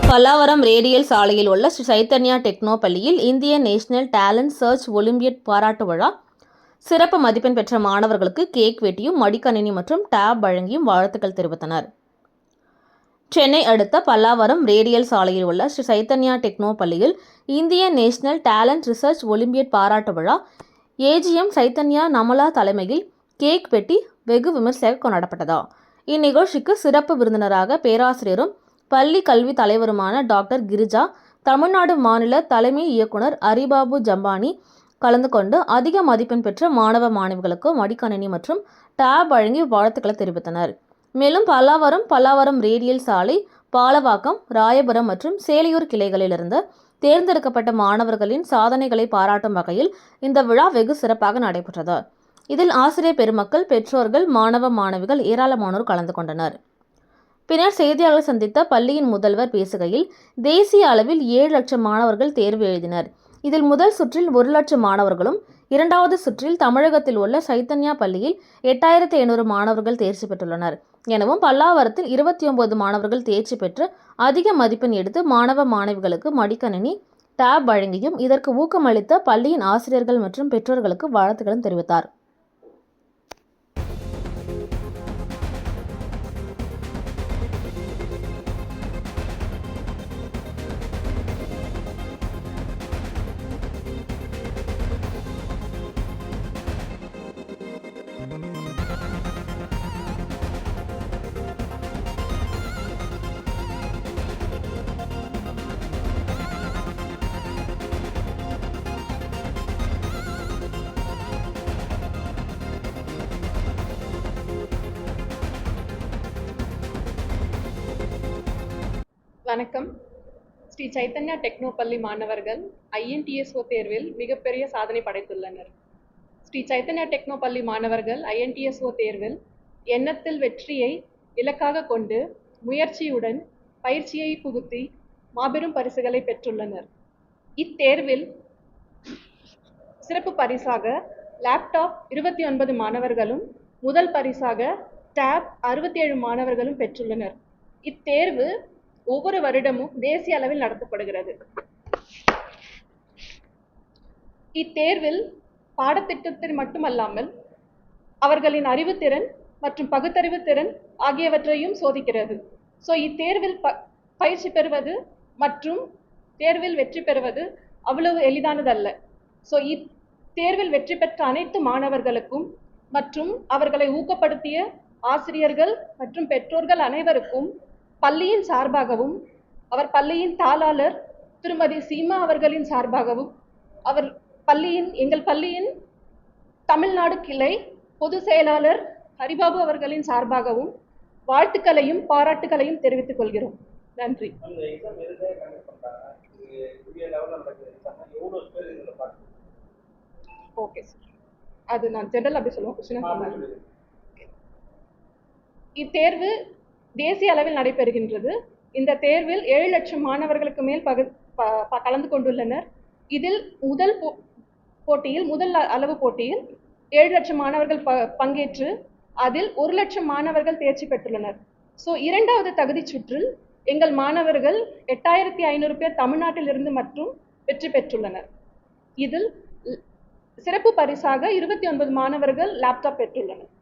Pallavaram radial சாலையில் உள்ள Sri Chaitanya techno பள்ளியில் இந்திய நேஷனல் டேலண்ட் சர்ச் ஒலிம்பியட் பாராட்டு விழா. சிறப்பு மதிப்பெண் பெற்ற மாணவர்களுக்கு கேக் வெட்டியும் மடிக்கணினி மற்றும் டேப் வழங்கியும் வாழ்த்துக்கள் தெரிவித்தனர். சென்னை அடுத்த பல்லாவரம் ரேடியல் சாலையில் உள்ள ஸ்ரீ சைத்தன்யா டெக்னோ பள்ளியில் இந்திய நேஷனல் டேலண்ட் ரிசர்ச் ஒலிம்பியட் பாராட்டு விழா ஏஜிஎம் சைத்தன்யா நமலா தலைமையில் கேக் வெட்டி வெகு விமர்சையாக கொண்டாடப்பட்டது. இந்நிகழ்ச்சிக்கு சிறப்பு விருந்தினராக பேராசிரியரும் பள்ளி கல்வி தலைவருமான டாக்டர் கிரிஜா, தமிழ்நாடு மாநில தலைமை இயக்குனர் அரிபாபு ஜம்பானி கலந்து கொண்டு அதிக மதிப்பெண் பெற்ற மாணவ மாணவிகளுக்கு மடிக்கணினி மற்றும் டேப் வழங்கி வாழ்த்துக்களை தெரிவித்தனர். மேலும் பல்லாவரம் ரேடியல் சாலை, பாலவாக்கம், ராயபுரம் மற்றும் சேலையூர் கிளைகளிலிருந்து தேர்ந்தெடுக்கப்பட்ட மாணவர்களின் சாதனைகளை பாராட்டும் வகையில் இந்த விழா வெகு சிறப்பாக நடைபெற்றது. இதில் ஆசிரியர் பெருமக்கள், பெற்றோர்கள், மாணவ மாணவிகள் ஏராளமானோர் கலந்து கொண்டனர். பின்னர் செய்தியாளர்கள் சந்தித்த பள்ளியின் முதல்வர் பேசுகையில், தேசிய அளவில் 7 லட்சம் மாணவர்கள் தேர்வு எழுதினர். இதில் முதல் சுற்றில் 1 லட்சம் மாணவர்களும், இரண்டாவது சுற்றில் தமிழகத்தில் உள்ள சைத்தன்யா பள்ளியில் 8500 மாணவர்கள் தேர்ச்சி பெற்றுள்ளனர் எனவும், பல்லாவரத்தில் 29 மாணவர்கள் தேர்ச்சி பெற்று அதிக மதிப்பெண் எடுத்து மாணவ மாணவிகளுக்கு மடிக்கணினி, டேப் வழங்கியும் இதற்கு ஊக்கமளித்த பள்ளியின் ஆசிரியர்கள் மற்றும் பெற்றோர்களுக்கு வாழ்த்துக்களும் தெரிவித்தார். வணக்கம். ஸ்ரீ சைத்தன்யா டெக்னோ பள்ளி மாணவர்கள் INTSO தேர்வில் மிகப்பெரிய சாதனை படைத்துள்ளனர். ஸ்ரீ சைத்தன்யா டெக்னோ பள்ளி மாணவர்கள் INTSO தேர்வில் எண்ணத்தில் வெற்றியை இலக்காக கொண்டு முயற்சியுடன் பயிற்சியை புகுத்தி மாபெரும் பரிசுகளை பெற்றுள்ளனர். இத்தேர்வில் சிறப்பு பரிசாக லேப்டாப் 29 மாணவர்களும், முதல் பரிசாக டேப் 67 மாணவர்களும் பெற்றுள்ளனர். இத்தேர்வு ஒவ்வொரு வருடமும் தேசிய அளவில் நடத்தப்படுகிறது. இத்தேர்வில் பாடத்திட்டத்தில் மட்டுமல்லாமல் அவர்களின் அறிவுத்திறன் மற்றும் பகுத்தறிவு திறன் ஆகியவற்றையும் சோதிக்கிறது. இத்தேர்வில் பயிற்சி பெறுவது மற்றும் தேர்வில் வெற்றி பெறுவது அவ்வளவு எளிதானதல்ல. இத்தேர்வில் வெற்றி பெற்ற அனைத்து மாணவர்களுக்கும் மற்றும் அவர்களை ஊக்கப்படுத்திய ஆசிரியர்கள் மற்றும் பெற்றோர்கள் அனைவருக்கும் பள்ளியின் சார்பாகவும், அவர் பள்ளியின் தாளாளர் திருமதி சீமா அவர்களின் சார்பாகவும், எங்கள் பள்ளியின் தமிழ்நாடு கிளை பொது செயலாளர் ஹரிபாபு அவர்களின் சார்பாகவும் வாழ்த்துக்களையும் பாராட்டுகளையும் தெரிவித்துக் கொள்கிறோம். நன்றி. ஓகே சார், அது நான் ஜெனரல் அப்படி சொல்லுவோம். இத்தேர்வு தேசிய அளவில் நடைபெறுகின்றது. இந்த தேர்வில் 7 லட்சம் மாணவர்களுக்கு மேல் கலந்து கொண்டுள்ளனர். இதில் முதல் அளவு போட்டியில் 7 லட்சம் மாணவர்கள் பங்கேற்று அதில் 1 லட்சம் மாணவர்கள் தேர்ச்சி பெற்றுள்ளனர். இரண்டாவது தகுதி சுற்றில் எங்கள் மாணவர்கள் 8500 பேர் தமிழ்நாட்டில் இருந்து மற்றும் வெற்றி பெற்றுள்ளனர். இதில் சிறப்பு பரிசாக 29 மாணவர்கள் லேப்டாப் பெற்றுள்ளனர்.